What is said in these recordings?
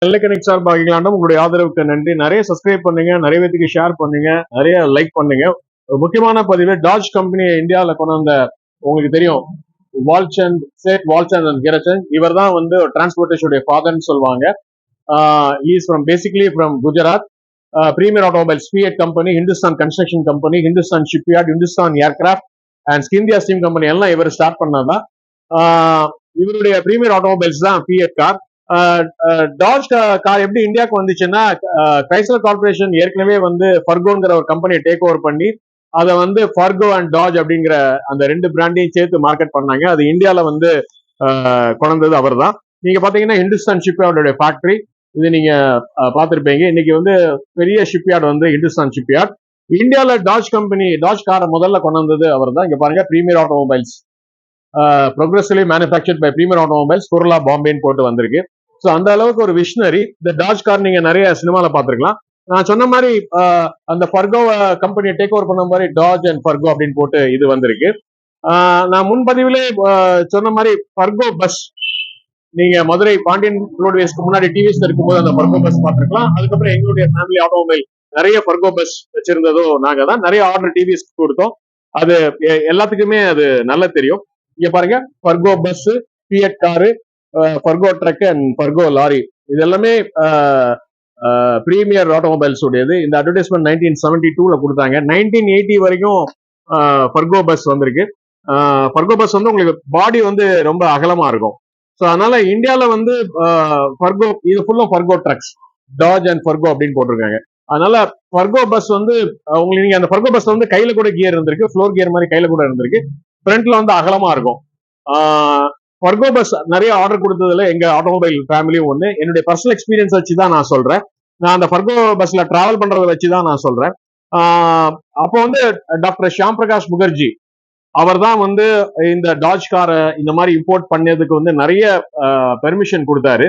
நெல்லைக்கணிக் சார்பாக உங்களுடைய ஆதரவுக்கு நன்றி. நிறைய சப்ஸ்கிரைப் பண்ணுங்க, நிறைய பேருக்கு ஷேர் பண்ணுங்க, நிறைய லைக் பண்ணுங்க. முக்கியமான பதிவு, டாஜ் கம்பெனி இந்தியாவில் கொண்டு வந்த, உங்களுக்கு தெரியும், வால்சந்த் அண்ட் ஹிரச்சந்த். இவர் தான் வந்து டிரான்ஸ்போர்டேஷனுடைய ஃபாதர்னு சொல்லுவாங்க. Is from basically from Gujarat. Premier Automobiles, Fiat company, Hindustan construction company, Hindustan shipyard, Hindustan aircraft and Scindia steam company எல்லாம் இவர் ஸ்டார்ட் பண்ணதான். இவருடைய பிரீமியர் ஆட்டோமொபைல்ஸ் தான் ஃபியட் கார். டாஜ் கார் எப்படி இந்தியாவுக்கு வந்துச்சுன்னா, கிரைஸ்லர் கார்பரேஷன் ஏற்கனவே வந்து ஃபர்கோங்கிற ஒரு கம்பெனியை டேக் ஓவர் பண்ணி அதை வந்து ஃபர்கோ அண்ட் டாஜ் அப்படிங்கிற அந்த ரெண்டு பிராண்டையும் சேர்த்து மார்க்கெட் பண்ணாங்க. அது இந்தியாவில் வந்து கொண்டது அவர் தான். நீங்க பாத்தீங்கன்னா ஹிந்துஸ்தான் ஷிப்யார்டோட ஃபேக்டரி இது நீங்க பார்த்திருப்பீங்க. இன்னைக்கு வந்து பெரிய ஷிப்யார்டு வந்து ஹிந்துஸ்தான் ஷிப்யார்ட். இந்தியாவில் டாஜ் காரை முதல்ல கொண்டு வந்தது அவர் தான். இங்க பாருங்க, Premier Automobiles, progressively manufactured by Premier Automobiles, Kurla பாம்பேன்னு போட்டு வந்திருக்கு. ஸோ அந்த அளவுக்கு ஒரு விஷனரி. இந்த டாஜ் கார் நீங்க நிறைய சினிமால பாத்துருக்கலாம். நான் சொன்ன மாதிரி அந்த ஃபர்கோ கம்பெனியை டேக் ஓவர் பண்ண மாதிரி டாஜ் அண்ட் ஃபர்கோ அப்படின்னு போட்டு இது வந்திருக்கு. நான் முன்பதிவிலே சொன்ன மாதிரி ஃபர்கோ பஸ், நீங்க மதுரை பாண்டியன் ரோட்வேஸ்க்கு முன்னாடி டிவிஎஸ் இருக்கும்போது அந்த ஃபர்கோ பஸ் பார்த்துருக்கலாம். அதுக்கப்புறம் எங்களுடைய ஃபேமிலி ஆட்டோமொபைல் நிறைய ஃபர்கோ பஸ் வச்சிருந்ததும் நாங்க தான். நிறைய ஆர்டர் டிவிஎஸ் கொடுத்தோம். அது எல்லாத்துக்குமே அது நல்லா தெரியும். இங்க பாருங்க, Fargo bus, Fiat car, Fargo truck and Fargo lorry, இது எல்லாமே பிரீமியர் ஆட்டோமொபைல்ஸ் உடையது. இந்த அட்வர்டைஸ்மெண்ட் 1972ல கொடுத்தாங்க. 1980 வரைக்கும் ஃபர்கோ பஸ் வந்திருக்கு. ஃபர்கோ பஸ் வந்து உங்களுக்கு பாடி வந்து ரொம்ப அகலமா இருக்கும். ஸோ அதனால இந்தியாவில் வந்து ஃபர்கோ, இது ஃபுல்லும் ஃபர்கோ ட்ரக்ஸ், டாஜ் அண்ட் ஃபர்கோ அப்படின்னு போட்டிருக்காங்க. அதனால ஃபர்கோ பஸ் வந்து உங்களுக்கு, நீங்க அந்த ஃபர்கோ பஸ் வந்து கையில கூட கியர் இருந்திருக்கு, ஃப்ளோர் கியர் மாதிரி கையில கூட இருந்திருக்கு. ஃப்ரண்ட்ல வந்து அகலமா இருக்கும். ஃபர்கோ பஸ் நிறைய ஆர்டர் கொடுத்ததுல எங்க ஆட்டோமொபைல் ஃபேமிலியும் ஒண்ணு. என்னுடைய பர்சனல் எக்ஸ்பீரியன்ஸ் வச்சு தான் நான் சொல்றேன். நான் அந்த ஃபர்கோ பஸ்ல டிராவல் பண்றதை வச்சு தான் நான் சொல்றேன். அப்போ வந்து டாக்டர் ஷியாம் பிரகாஷ் முகர்ஜி அவர் தான் வந்து இந்த டாஜ் காரை இந்த மாதிரி இம்போர்ட் பண்ணதுக்கு வந்து நிறைய பெர்மிஷன் கொடுத்தாரு.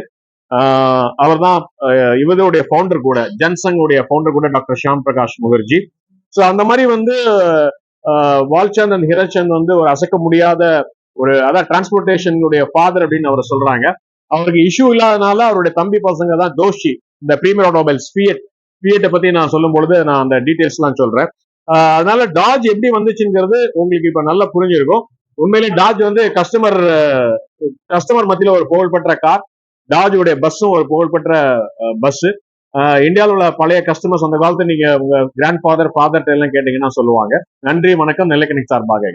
அவர் தான் இவருடைய ஃபவுண்டர் கூட, ஜன்சங்குடைய ஃபவுண்டர் கூட டாக்டர் ஷியாம் பிரகாஷ் முகர்ஜி. ஸோ அந்த மாதிரி வந்து வால்சந்த் அண்ட் ஹிரச்சந்த் வந்து ஒரு அசைக்க முடியாத ஒரு, அதான் டிரான்ஸ்போர்டேஷனுடைய ஃபாதர் அப்படின்னு அவர் சொல்றாங்க. அவருக்கு இஷ்யூ இல்லாதனால அவருடைய தம்பி பசங்க தான் தோஷி இந்த பிரீமியர் ஆட்டோமொபைல்ஸ் ஃபியட்டை பத்தி நான் சொல்லும் பொழுது நான் அந்த டீடைல்ஸ் எல்லாம் சொல்றேன். அதனால டாஜ் எப்படி வந்துச்சுங்கிறது உங்களுக்கு இப்ப நல்லா புரிஞ்சிருக்கும். உண்மையிலே டாஜ் வந்து கஸ்டமர் மத்தியில ஒரு புகழ்பெற்ற கார். டாஜ் உடைய பஸ்ஸும் ஒரு புகழ்பெற்ற பஸ். இந்தியாவில் உள்ள பழைய கஸ்டமர்ஸ் அந்த காலத்துல நீங்க உங்க கிராண்ட் ஃபாதர் எல்லாம் கேட்டீங்கன்னா சொல்லுவாங்க. நன்றி, வணக்கம். நெல்லைக்கணிக் சார்பாக.